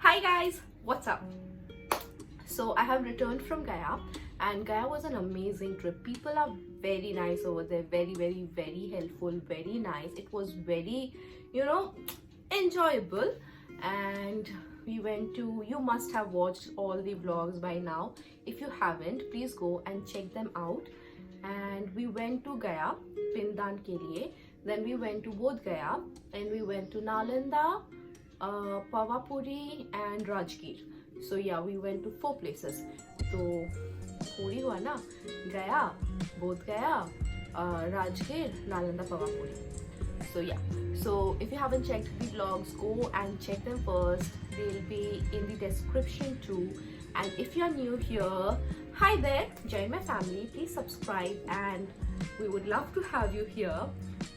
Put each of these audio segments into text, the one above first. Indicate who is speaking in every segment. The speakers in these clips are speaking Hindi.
Speaker 1: Hi guys, what's up? So I have returned from Gaya and Gaya was an amazing trip. People are very nice over there, very helpful, very nice. It was very, enjoyable. And we went to, you must have watched all the vlogs by now. If you haven't, please go and check them out. And we went to Gaya, Pindan ke liye. Then we went to Bodh Gaya and we went to Nalanda, Pavapuri and Rajgir. So yeah, we went to 4 places. तो पूरी हुआ ना, गया, बोध गया, Rajgir, Nalanda, Pavapuri. So yeah, so if you haven't checked the vlogs, go and check them first. They'll be in the description too. And if you're new here, hi there, join my family. Please subscribe and we would love to have you here.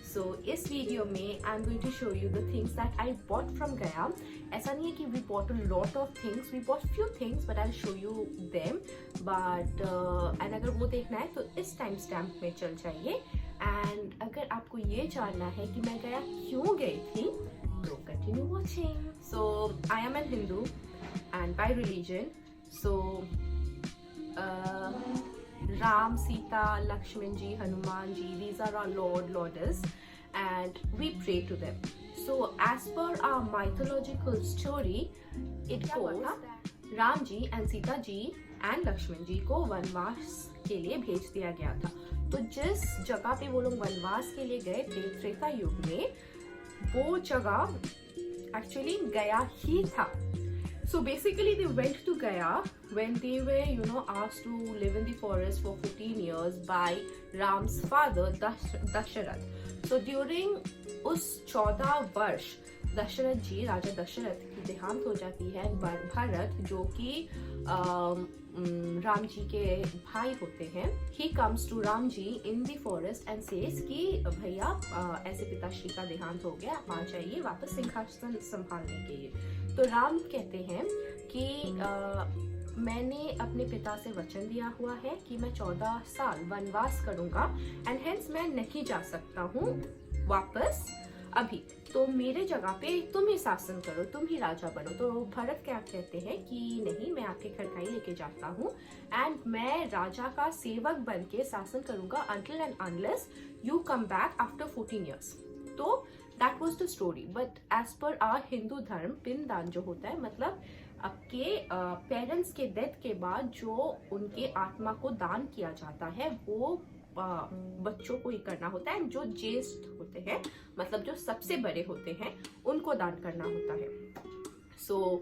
Speaker 1: So इस वीडियो में I'm going to show you the things that I bought from Gaya. ऐसा नहीं है कि we bought a lot of things, we bought few things, but I'll show you them. But and अगर वो देखना है तो इस टाइम स्टैम्प में चल जाइए. And अगर आपको ये जानना है कि मैं गया क्यों गई थी, तो continue watching. So I am a Hindu and by religion, so Ram, Sita, Lakshman ji, Hanuman ji, these are our Lordess, and we pray to them. So as per our mythological story, it goes that Ram ji and Sita ji and Lakshman ji को वनवास के लिए भेज दिया गया था. तो जिस जगह पे वो लोग वनवास के लिए गए थे त्रेता युग में, वो जगह एक्चुअली गया ही था. So basically they went to Gaya when they were, asked to live in the forest for 14 years by Ram's father, Dasharath. So during उस 14 वर्ष दशरथ जी, राजा दशरथ की देहांत हो जाती है. भरत जो कि राम जी के भाई होते हैं, he comes to Ram ji in the forest and says कि भैया ऐसे पिताश्री का देहांत हो गया, आप आ जाइए वापस सिंहासन संभालने के लिए. तो राम कहते हैं कि मैंने अपने पिता से वचन दिया हुआ है कि मैं 14 साल वनवास करूंगा एंड हेंस मैं नहीं जा सकता हूँ वापस अभी, तो मेरे जगह पे तुम ही शासन करो, तुम ही राजा बनो. तो भरत क्या कहते हैं कि नहीं, मैं आपके खड़काई लेके जाता हूँ एंड मैं राजा का सेवक बन के शासन करूंगा until and unless you come back after 14 years. तो that was the story. But as per our Hindu धर्म, पिंडदान जो होता है, मतलब आपके पेरेंट्स के डेथ के बाद जो उनके आत्मा को दान किया जाता है, वो बच्चों को ही करना होता है. जो ज्येष्ठ होते हैं, मतलब जो सबसे बड़े होते हैं, उनको दान करना होता है. So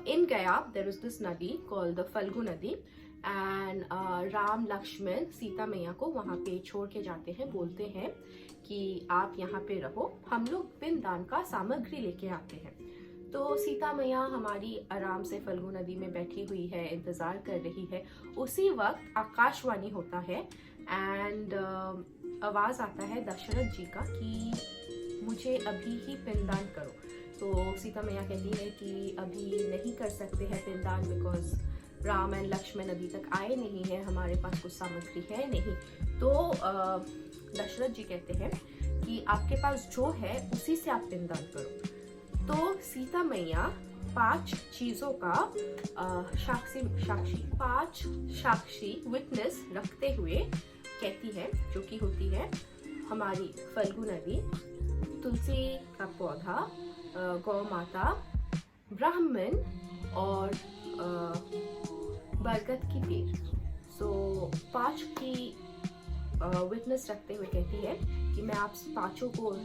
Speaker 1: in Gaya there is this nadi called the Falgu Nadi and Ram Lakshman Sita मैया को वहाँ पे छोड़ के जाते हैं. बोलते हैं कि आप यहाँ पे रहो, हम लोग पिंडदान का सामग्री लेके आते हैं. तो सीता मैया हमारी आराम से फल्गु नदी में बैठी हुई है, इंतजार कर रही है. उसी वक्त आकाशवाणी होता है एंड आवाज आता है दशरथ जी का कि मुझे अभी ही पिंडदान करो. तो सीता मैया कहती है कि अभी नहीं कर सकते हैं पिंडदान बिकॉज राम एंड लक्ष्मण अभी तक आए नहीं है, हमारे पास कुछ सामग्री है नहीं. तो दशरथ जी कहते हैं कि आपके पास जो है उसी से आप पिंडदान करो. तो सीता मैया 5 चीजों का 5 साक्षी विटनेस रखते हुए कहती है, जो कि होती है हमारी फल्गु नदी, तुलसी का पौधा, गौ माता, ब्राह्मण और बरगद की पेड़. सो 5 की विटनेस रखते हुए कहती है कि मैं आप 5 को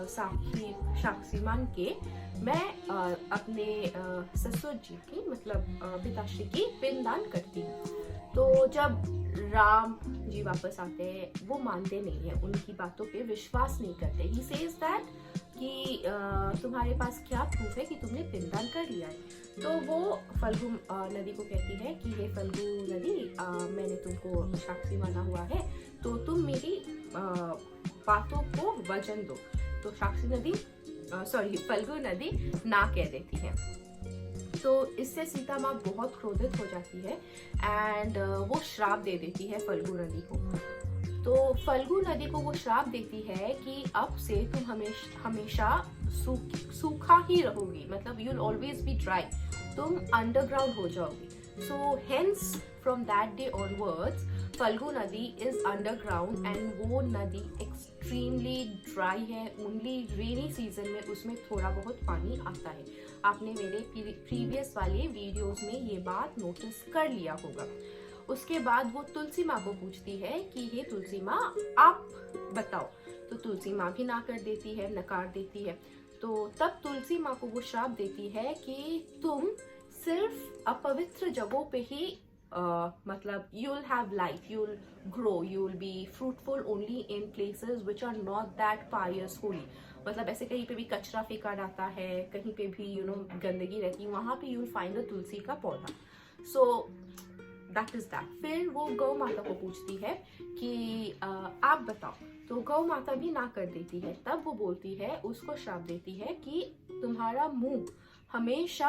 Speaker 1: साक्षी मान के मैं अपने ससुर जी की, मतलब पिताश्री की पिंडदान करती हूँ. तो जब राम जी वापस आते हैं, वो मानते नहीं है, उनकी बातों पे विश्वास नहीं करते. ही सेज दैट कि तुम्हारे पास क्या प्रूफ है कि तुमने पिंडदान कर लिया है. तो वो फल्गु नदी को कहती है कि हे फल्गु नदी, मैंने तुमको साक्षी माना हुआ है, तो तुम मेरी बातों को वचन दो. तो साक्षी नदी फल्गु नदी ना कह देती है. तो इससे सीता माँ बहुत क्रोधित हो जाती है एंड वो श्राप दे देती है फल्गु नदी को. तो फल्गु नदी को वो श्राप देती है कि अब से तुम हमेशा सूखा ही रहोगी, मतलब you will always be dry. तुम अंडरग्राउंड हो जाओगे. So hence from that day onwards Falgu नदी इज अंडरग्राउंड एंड वो नदी एक्सट्रीमली ड्राई है. ओनली रेनी सीजन में उसमें थोड़ा बहुत पानी आता है. आपने मेरे प्रीवियस वाले वीडियोस में ये बात नोटिस कर लिया होगा. उसके बाद वो तुलसी माँ को पूछती है कि हे तुलसी माँ आप बताओ. तो तुलसी माँ भी ना कर देती है, नकार देती है. तो तब तुलसी माँ को वो श्राप देती है कि तुम सिर्फ अपवित्र जगहों पे ही मतलब you'll have life, you'll grow, you'll be fruitful only in places which are not that pious holy. मतलब ऐसे कहीं पे भी कचरा फेंका जाता है, कहीं पे भी गंदगी रहती है, वहां पे you'll find a तुलसी का पौधा. So that is that. फिर वो गौ माता को पूछती है कि आप बताओ. तो गौ माता भी ना कर देती है. तब वो बोलती है, उसको श्राप देती है कि तुम्हारा मुंह हमेशा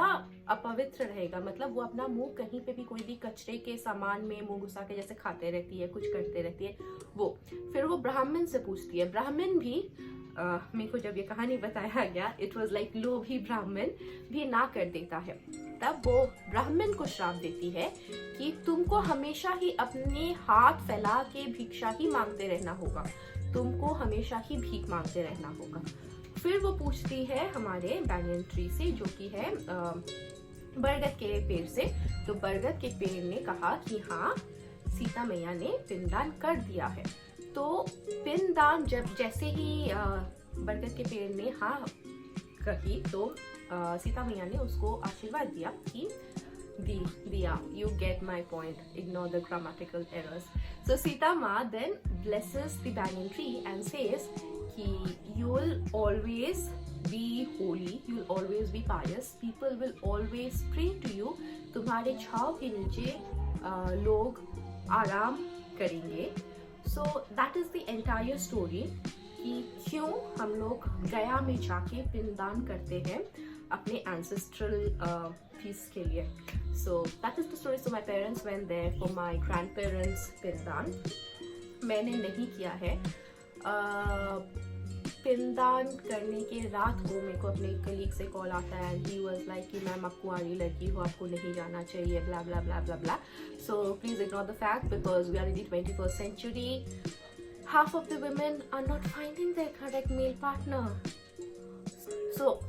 Speaker 1: अपवित्र रहेगा. मतलब वो अपना मुंह कहीं पे भी कोई भी कचरे के सामान में मुंह घुसा के जैसे खाते रहती है, कुछ करते रहती है वो. फिर वो ब्राह्मण से पूछती है. ब्राह्मण भी मेरे को जब ये कहानी बताया गया, इट वाज लाइक लोभी ब्राह्मण भी ना कर देता है. तब वो ब्राह्मण को श्राप देती है कि तुमको हमेशा ही अपने हाथ फैला के भिक्षा ही मांगते रहना होगा. तुमको हमेशा ही भीख मांगते रहना होगा. फिर वो पूछती है हमारे बैनियन ट्री से, जो कि है बरगद के पेड़ से. तो बरगद के पेड़ ने कहा कि हाँ, सीता मैया ने पिंडदान कर दिया है. तो पिंडदान जब जैसे ही बरगद के पेड़ ने हाँ कही, तो सीता मैया ने उसको आशीर्वाद दिया कि दिया. You get my point. Ignore the grammatical errors. So Sita Ma then blesses the banyan tree and says कि you'll always be holy, you'll always be pious, people will always pray to you. तुम्हारे छाव के नीचे लोग आराम करेंगे. So that is the entire story कि क्यों हम लोग गया में जाके पिंडदान करते हैं अपने ancestral peace के लिए. So that is the story. So my parents went there for my grandparents पिंडदान. मैंने नहीं किया है. पिंडदान करने के रात को मेरे को अपने कलीग से कॉल आता है and he was like कि मैम आप कुंवारी लड़की हो, आपको नहीं जाना चाहिए, blah blah blah blah blah. So please ignore the fact because we are in the 21st century. Half of the women are not finding their correct male partner. So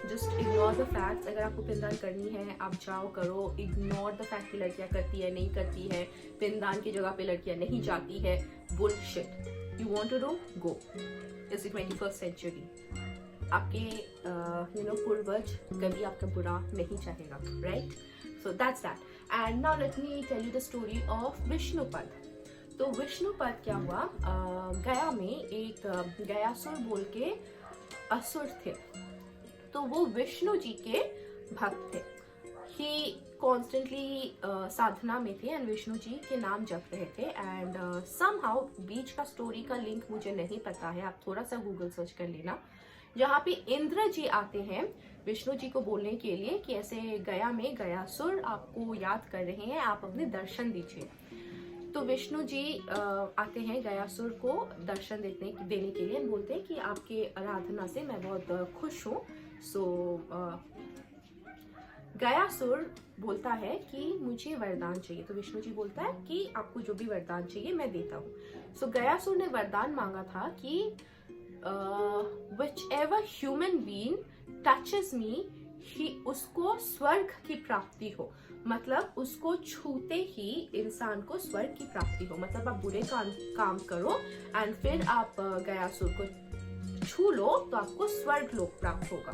Speaker 1: just ignore the facts. अगर आपको पिंडदान करनी है आप जाओ करो. Ignore the fact कि लड़कियां करती है नहीं करती है, पिंडदान की जगह पे लड़कियां नहीं जाती है. Bullshit. You want to do? Go. It's the 21st century. आपके पूर्वज कभी आपका बुरा नहीं चाहेगा, right? So that's that. And now let me tell you the story of Vishnupad. तो विष्णुपद क्या हुआ, गया में एक गयासुर बोल के असुर थे. तो वो विष्णु जी के भक्त थे. ही कॉन्स्टेंटली साधना में थे एंड विष्णु जी के नाम जप रहे थे. एंड समहाउ बीच का स्टोरी का लिंक मुझे नहीं पता है, आप थोड़ा सा गूगल सर्च कर लेना, जहाँ पे इंद्र जी आते हैं विष्णु जी को बोलने के लिए कि ऐसे गया में गयासुर आपको याद कर रहे हैं, आप अपने दर्शन दीजिए. तो विष्णु जी आते हैं गयासुर को दर्शन देने के लिए, बोलते हैं कि आपके आराधना से मैं बहुत खुश हूँ. सो गयासुर बोलता है कि मुझे वरदान चाहिए. तो विष्णु जी बोलता है कि आपको जो भी वरदान चाहिए मैं देता हूँ. सो गयासुर ने वरदान मांगा था कि whichever human being touches me, उसको स्वर्ग की प्राप्ति हो. मतलब उसको छूते ही इंसान को स्वर्ग की प्राप्ति हो. मतलब आप बुरे काम करो एंड फिर आप गयासुर को छू लो तो आपको स्वर्ग लोक प्राप्त होगा.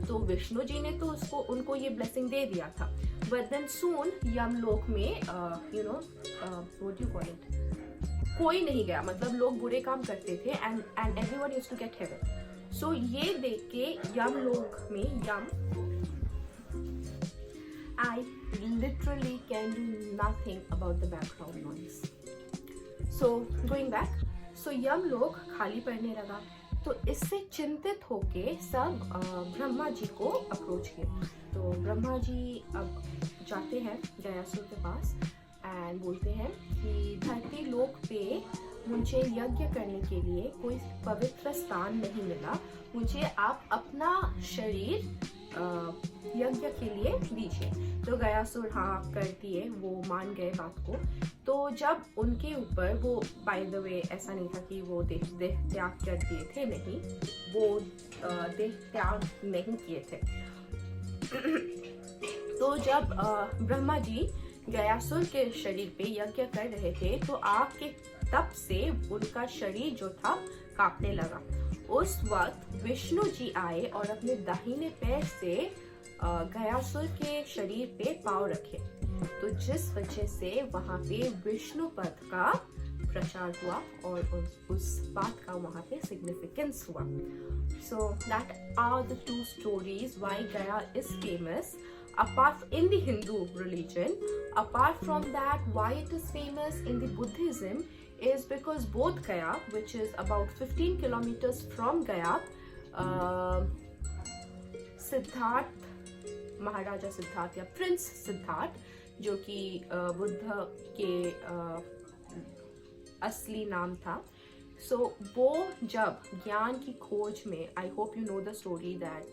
Speaker 1: तो विष्णु जी ने तो उनको ये ब्लेसिंग दे दिया था. बट देन सून यमलोक में व्हाट यू कॉल इट, कोई नहीं गया. मतलब लोग बुरे काम करते थे and everyone used to get heaven. So ये देख के यमलोक में I literally can do nothing about the background noise. So going back, so यमलोक खाली पड़ने लगा. तो इससे चिंतित होके सब ब्रह्मा जी को अप्रोच किए. तो ब्रह्मा जी अब जाते हैं गयासुर के पास एंड बोलते हैं कि धरती लोक पे मुझे यज्ञ करने के लिए कोई पवित्र स्थान नहीं मिला. मुझे आप अपना शरीर यज्ञ के लिए दीजिए। तो गयासुर हाँ कर दिए, वो मान गए बात को। तो जब उनके ऊपर वो, बाय द वे ऐसा नहीं था कि वो देह त्याग कर दिए थे, नहीं, वो देह त्याग नहीं किए थे। तो जब ब्रह्मा जी गयासुर के शरीर पे यज्ञ कर रहे थे तो आग के तप से उनका शरीर जो था कांपने लगा। उस वक्त विष्णु जी आए और अपने दाहिने पैर से गयासुर के शरीर पे पांव रखे। तो जिस वजह से वहां पे विष्णु पद का प्रचार हुआ और उस बात का वहां पे सिग्निफिकेंस हुआ। So that are the two stories why Gaya is famous apart in the Hindu religion. Apart from that, why it is famous in the Buddhism is because both Gaya, which is about 15 kilometers from Gaya, Siddharth, महाराजा सिद्धार्थ या प्रिंस सिद्धार्थ, जो कि बुद्ध के असली नाम था। सो वो जब ज्ञान की खोज में, I hope you know the story that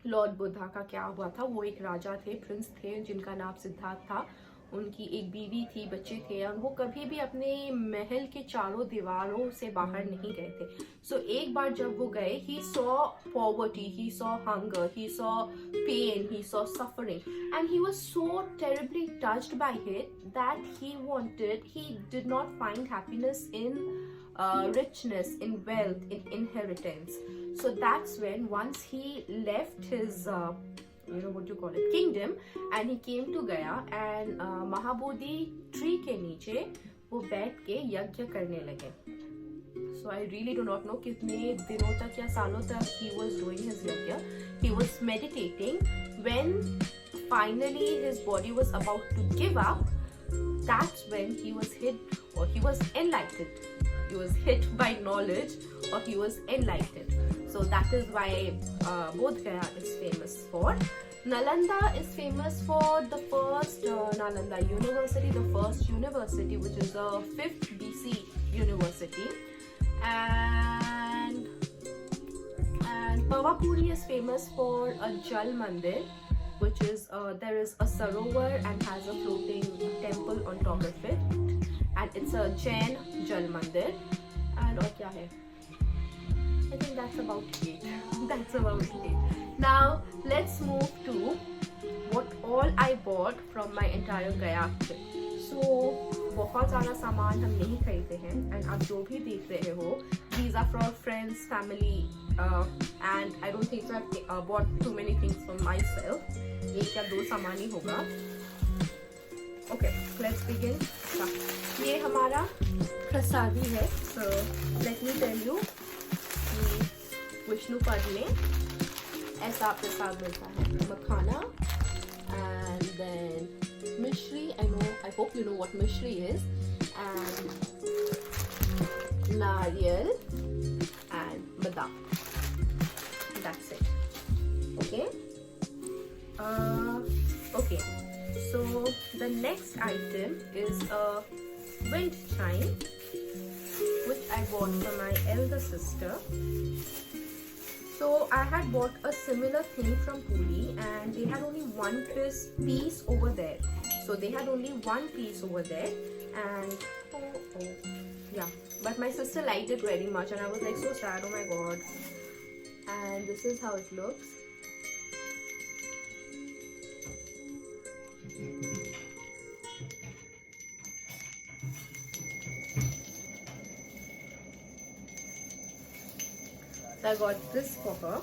Speaker 1: Lord Buddha का क्या हुआ था। वो एक राजा थे, प्रिंस थे, जिनका नाम सिद्धार्थ था। उनकी एक बीवी थी, बच्चे थे, और वो कभी भी अपने महल के चारों दीवारों से बाहर नहीं गए थे। सो एक बार जब वो गए, he saw poverty, he saw hunger, he saw pain, he saw suffering, and he was so terribly touched by it that he did not find happiness in richness, in wealth, in inheritance. So that's when once he left his kingdom, and he came to Gaya, and Mahabodhi tree के नीचे वो बैठ के यज्ञ करने लगे। So I really do not know कितने दिनों तक या सालों तक he was doing his yajna. He was meditating. When finally his body was about to give up, that's when he was hit, or he was enlightened. He was hit by knowledge, or he was enlightened. So that is why Bodh Gaya is famous for. Nalanda is famous for the first Nalanda University, the first university, which is the 5th BC university. And Pavapuri is famous for a Jal Mandir, which is there is a sarovar and has a floating temple on top of it, and it's a Jain Jal Mandir. And और क्या है? I think that's about it. That's about it. Now let's move to what all I bought from my entire Gaya trip. So बहुत ज़्यादा सामान हम नहीं खरीदे हैं, and आप जो भी देख रहे हो, these are for friends, family, and I don't think so I've bought too many things for myself. एक या दो सामान ही होगा। Okay, let's begin. ये हमारा प्रसादी है। So let me tell you, Vishnu पद में ऐसा प्रसाद मिलता है, मखाना, and then mishri. I hope you know what mishri is, and nariyal and badam. That's it. Okay. Okay. So the next item is a wind chime, which I bought for my elder sister. So I had bought a similar thing from Puri, and they had only one piece over there. So they had only one piece over there, and yeah. But my sister liked it very much, and I was like so sad. Oh my god! And this is how it looks. So I got this for her.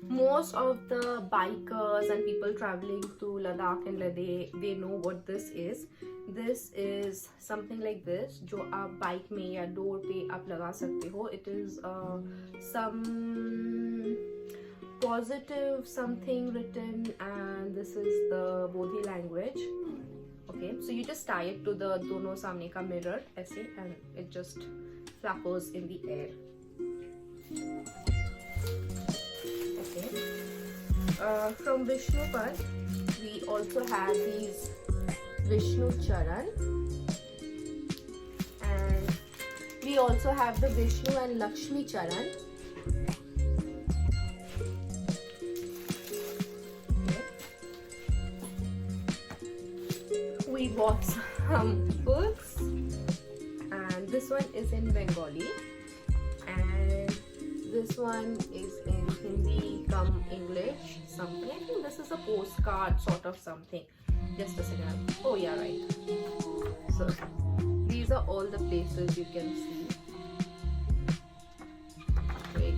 Speaker 1: Most of the bikers and people traveling to Ladakh and Ladakh, they know what this is. This is something like this, जो आप बाइक में या डोर पे आप लगा सकते हो. It is some positive something written, and this is the Bodhi language. Okay, so you just tie it to the दोनों सामने का mirror ऐसे, and it just flappers in the air. Okay. From Vishnu Pad, we also have these Vishnu Charan, and We also have the Vishnu and Lakshmi Charan. Okay. We bought some books, and this one is in Bengali, and this one is in Hindi come English something. I think this is a postcard sort of something. Just a second. Oh yeah, right. So these are all the places you can see. Wait.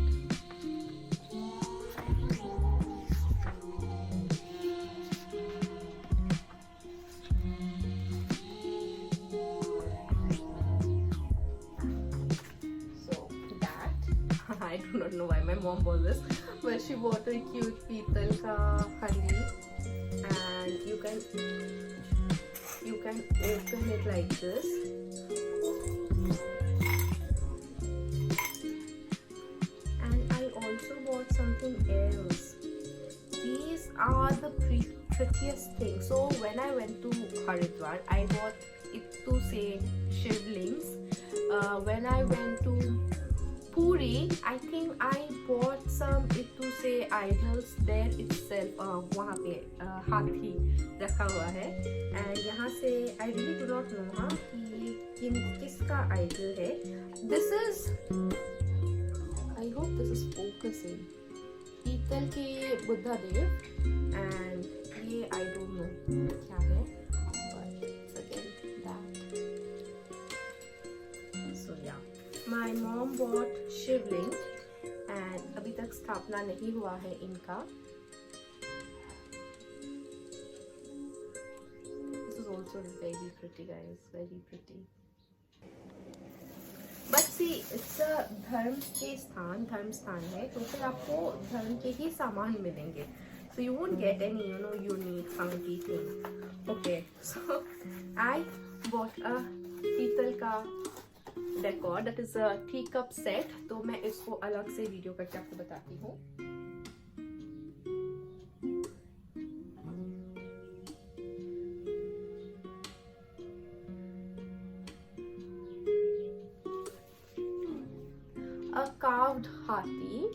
Speaker 1: So that I do not know why my mom bought this, but she bought a cute Pital ka handi, and you can open it like this. And I also bought something else. These are the prettiest things. So when I went to Haridwar, I bought it to say shivlings. When I went to Puri, I think I bought some it to say idols there itself. वहाँ पे हाथी रखा हुआ है, and यहाँ से I really do not know हाँ कि किसका idol है. This is, I hope this is focusing. पीतल के बुद्धा देव, and ये I don't know क्या है, but it's again that. So yeah. My mom bought Shivling, and अभी तक स्थापना नहीं हुआ है इनका. This is also very pretty, guys, very pretty. But see, it's a धर्म स्थान है, तो फिर आपको धर्म के ही सामान मिलेंगे. So you won't get any, unique funky thing. Okay, so I bought a पीतल का decor, that is a teacup set. तो मैं इसको अलग से वीडियो करके आपको बताती हूँ. A carved hathi.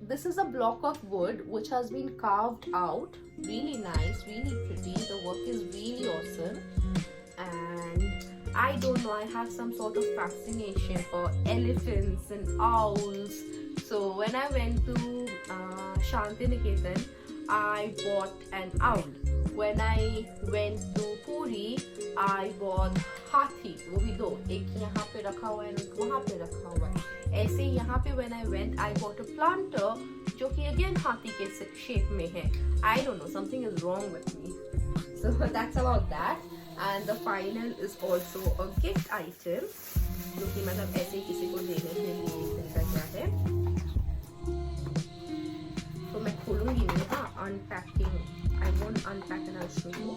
Speaker 1: This is a block of wood which has been carved out. Really nice, really pretty. The work is really awesome, and I don't know, I have some sort of fascination for elephants and owls. So when I went to Shantiniketan, I bought an owl. When I went to Puri, I bought हाथी. वो भी दो, एक यहाँ पे रखा हुआ है और एक वहाँ पे रखा हुआ है. ऐसे ही यहाँ पे when I went, I bought a planter जो कि again हाथी के shape में है. I don't know, something is wrong with me. So that's about that. And the final is also a gift item, जो कि मतलब ऐसे किसी को देने के लिए इनका क्या है. तो मैं खोलूंगी नहीं हाँ, unpacking. I won't unpack and I'll show you.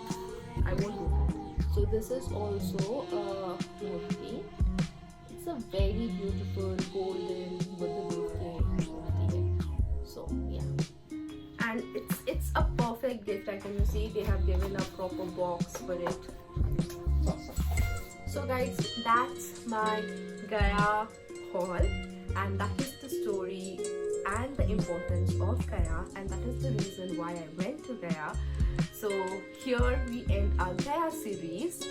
Speaker 1: I won't do that. So this is also a murti. It's a very beautiful golden Buddha murti. So yeah, and it's a perfect gift. I can see they have given a proper box for it. So guys, that's my Gaya haul, and that is the story and the importance of Gaya, and that is the reason why I went to Gaya. So here we end our Gaya series,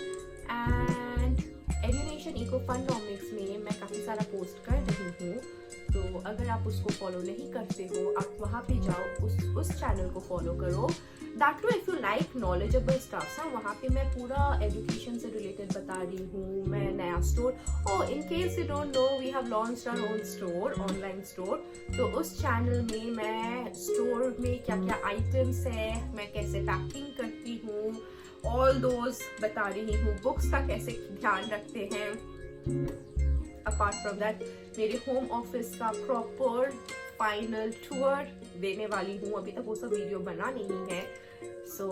Speaker 1: and Edunation Eco Funnomics में मैं काफ़ी सारा पोस्ट कर रही हूँ. तो अगर आप उसको फॉलो नहीं करते हो, आप वहाँ पे जाओ, उस चैनल को फॉलो करो. That too if you like knowledgeable stuff. हाँ, वहाँ पे मैं पूरा एजुकेशन से रिलेटेड बता रही हूँ. मैं नया store, in case you don't know, we have launched our own store, online store. तो उस चैनल में मैं स्टोर में क्या क्या आइटम्स है, मैं कैसे पैकिंग करती हूँ, all those बता रही हूँ. बुक्स का कैसे ध्यान रखते हैं. अपार्ट फ्रॉम दैट मेरे होम ऑफिस का प्रॉपर फाइनल टूर देने वाली हूँ. अभी तक वो सब वीडियो बना नहीं है. सो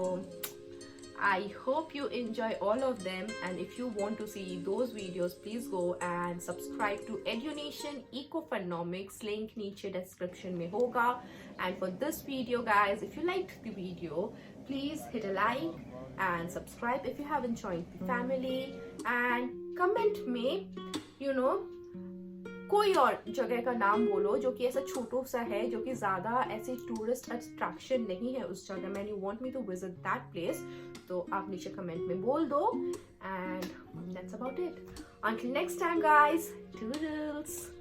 Speaker 1: I hope you enjoy all of them, and if you want to see those videos, please go and subscribe to Edunation Eco Funnomics. Link नीचे description में होगा. And for this video, guys, if you liked the video, please hit a like and subscribe if you haven't joined the family, and comment में यू नो कोई और जगह का नाम बोलो जो कि ऐसा छोटू सा है, जो कि ज्यादा ऐसे टूरिस्ट अट्रैक्शन नहीं है उस जगह में, you want me to visit that place, तो आप नीचे कमेंट में बोल दो। And that's about it, until next time guys, toodles.